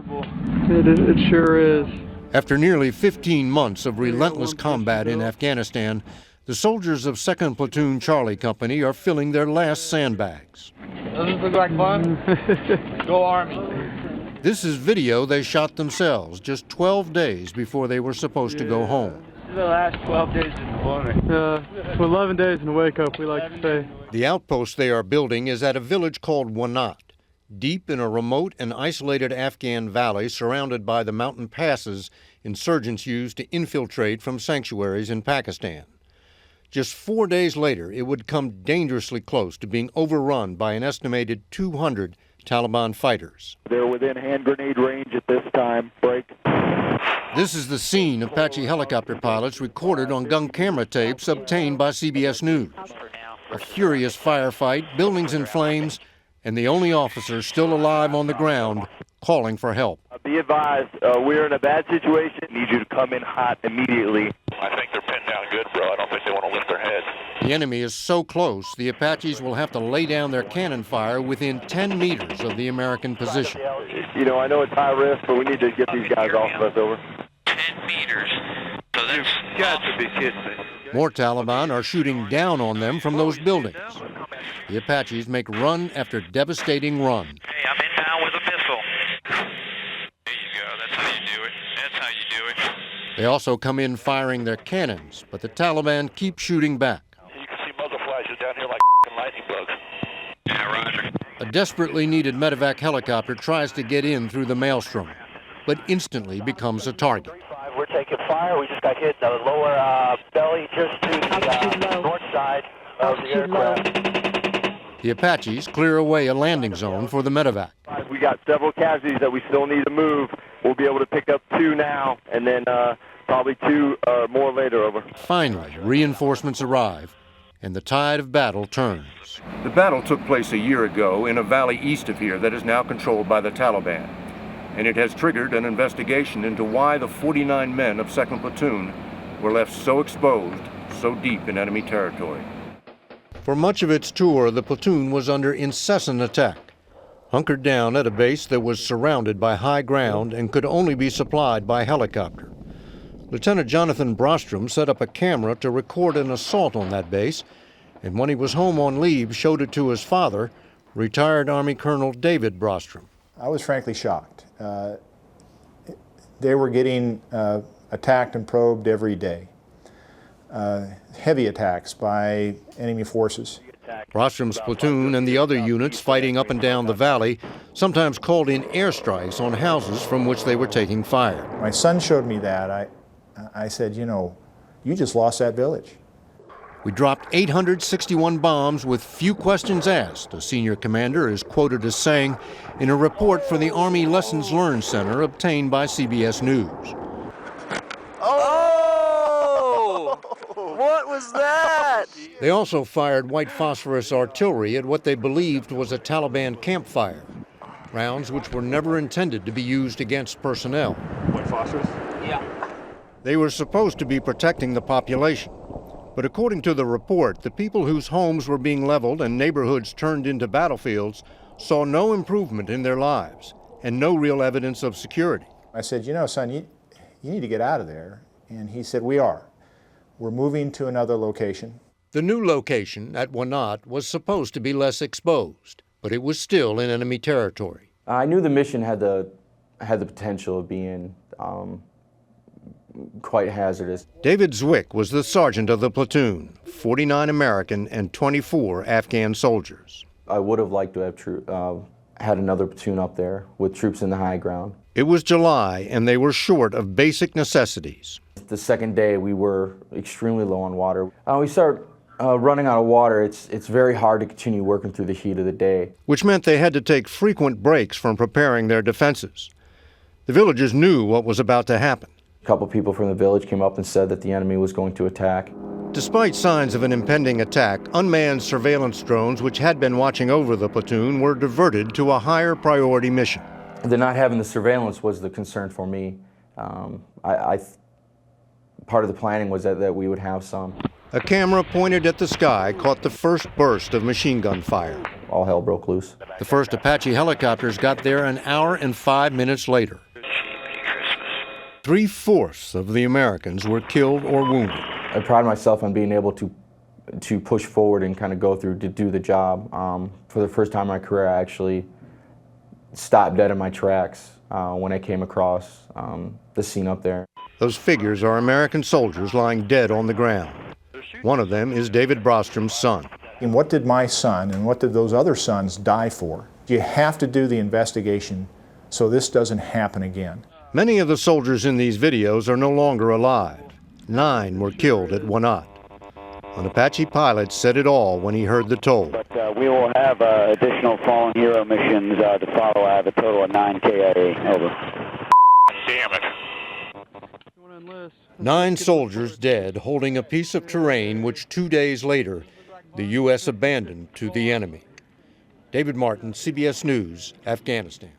comfortable. It sure is. After nearly 15 months of relentless combat in Afghanistan, the soldiers of 2nd Platoon Charlie Company are filling their last sandbags. Does this look like fun? Go Army. This is video they shot themselves just 12 days before they were supposed to go home. The last 12 days of deployment. 11 days in the wake-up, we like to say. The outpost they are building is at a village called Wanat, deep in a remote and isolated Afghan valley surrounded by the mountain passes insurgents use to infiltrate from sanctuaries in Pakistan. Just 4 days later, it would come dangerously close to being overrun by an estimated 200 Taliban fighters. They're within hand grenade range at this time. Break. This is the scene Apache helicopter pilots recorded on gun camera tapes obtained by CBS News. A furious firefight, buildings in flames, and the only officer still alive on the ground calling for help. Be advised, we're in a bad situation. Need you to come in hot immediately. I think they're pinned down good, bro. I don't think they want to lift their heads. The enemy is so close, the Apaches will have to lay down their cannon fire within 10 meters of the American position. You know, I know it's high risk, but we need to get these guys off of us. Over. 10 meters. So that's Got to be kidding me. More Taliban are shooting down on them from those buildings. The Apaches make run after devastating run. Hey, I'm inbound with a missile. There you go. That's how you do it. That's how you do it. They also come in firing their cannons, but the Taliban keep shooting back. You can see muzzle flashes down here like lightning bugs. Yeah, roger. A desperately needed medevac helicopter tries to get in through the maelstrom, but instantly becomes a target. We're taking fire. We just got hit in the lower belly just to the north side of the aircraft. The Apaches clear away a landing zone for the medevac. We got several casualties that we still need to move. We'll be able to pick up 2 now, and then probably 2 more later. Over. Finally, reinforcements arrive, and the tide of battle turns. The battle took place a year ago in a valley east of here that is now controlled by the Taliban. And it has triggered an investigation into why the 49 men of 2nd Platoon were left so exposed, so deep in enemy territory. For much of its tour, the platoon was under incessant attack, hunkered down at a base that was surrounded by high ground and could only be supplied by helicopter. Lieutenant Jonathan Brostrom set up a camera to record an assault on that base, and when he was home on leave, showed it to his father, retired Army Colonel David Brostrom. I was frankly shocked. They were getting attacked and probed every day. Heavy attacks by enemy forces. Brostrom's platoon and the other units fighting up and down the valley sometimes called in airstrikes on houses from which they were taking fire. My son showed me that. I said, you know, you just lost that village. We dropped 861 bombs with few questions asked, a senior commander is quoted as saying in a report for the Army Lessons Learned Center obtained by CBS News. Oh! What was that? They also fired white phosphorus artillery at what they believed was a Taliban campfire, rounds which were never intended to be used against personnel. White phosphorus? Yeah. They were supposed to be protecting the population. But according to the report, the people whose homes were being leveled and neighborhoods turned into battlefields saw no improvement in their lives and no real evidence of security. I said, you know, son, you need to get out of there. And he said, we are. We're moving to another location. The new location at Wanat was supposed to be less exposed, but it was still in enemy territory. I knew the mission had the potential of being quite hazardous. David Zwick was the sergeant of the platoon, 49 American and 24 Afghan soldiers. I would have liked to have had another platoon up there with troops in the high ground. It was July, and they were short of basic necessities. The second day, we were extremely low on water. We start running out of water. It's very hard to continue working through the heat of the day. Which meant they had to take frequent breaks from preparing their defenses. The villagers knew what was about to happen. A couple people from the village came up and said that the enemy was going to attack. Despite signs of an impending attack, unmanned surveillance drones which had been watching over the platoon were diverted to a higher priority mission. The not having the surveillance was the concern for me. Part of the planning was that we would have some. A camera pointed at the sky caught the first burst of machine gun fire. all hell broke loose. The first Apache helicopters got there an hour and 5 minutes later. 3/4 of the Americans were killed or wounded. I pride myself on being able to push forward and kind of go through to do the job. For the first time in my career, I actually stopped dead in my tracks when I came across the scene up there. Those figures are American soldiers lying dead on the ground. One of them is David Brostrom's son. And what did my son and what did those other sons die for? You have to do the investigation so this doesn't happen again. Many of the soldiers in these videos are no longer alive. 9 were killed at Wanat. An Apache pilot said it all when he heard the toll. But we will have additional fallen hero missions to follow. I have a total of 9 KIA. Over. Damn it. 9 soldiers dead holding a piece of terrain which 2 days later the U.S. abandoned to the enemy. David Martin, CBS News, Afghanistan.